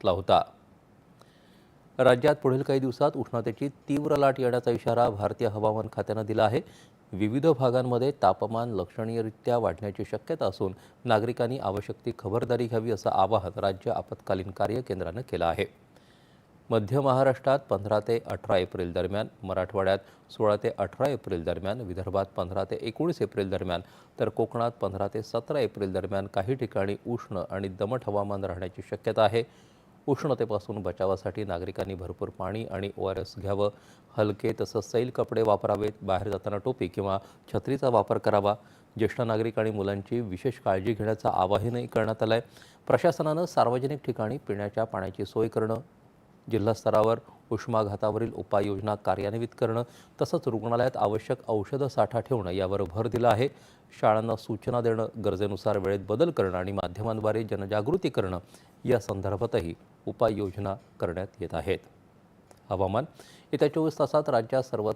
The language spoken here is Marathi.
घातला होता। राज्यात पुढील काही दिवसात उष्णतेची तीव्र लाट येण्याचा इशारा भारतीय हवामान खात्यानं दिला आहे। विविध भागांमध्ये तापमान लक्षणीयरित्या वाढण्याची शक्यता असून नागरिकांनी आवश्यक ती खबरदारी घ्यावी असं आवाहन राज्य आपत्कालीन कार्य केंद्रानं केलं आहे। मध्य महाराष्ट्रात 15 ते 18 एप्रिल दरम्यान, मराठवाड्यात 16 ते 18 एप्रिल दरम्यान, विदर्भात 15 ते 19 एप्रिल दरम्यान तर कोकणात 15 ते 17 एप्रिल दरम्यान काही ठिकाणी उष्ण आणि दमट हवामान राहण्याची शक्यता आहे। उष्णतेपासून बचावासाठी नागरिकांनी भरपूर पाणी आणि ORS घ्यावं, हलके तसंच सैल कपडे वापरावेत, बाहेर जाताना टोपी किंवा छत्रीचा वापर करावा। ज्येष्ठ नागरिक आणि मुलांची विशेष काळजी घेण्याचं आवाहनही करण्यात आलं आहे। प्रशासनानं सार्वजनिक ठिकाणी पिण्याच्या पाण्याची सोय करणं, जिल्हा स्तरावर उष्माघातावरील उपाययोजना कार्यान्वित करणं तसंच रुग्णालयात आवश्यक औषध साठा ठेवणं यावर भर दिला आहे। शाळांना सूचना देणं, गरजेनुसार वेळेत बदल करणं आणि माध्यमांद्वारे जनजागृती करणं या संदर्भातही उपाययोजना करण्यात येत आहेत। हवामान येत्या 24 तासात राज्यात सर्वत्र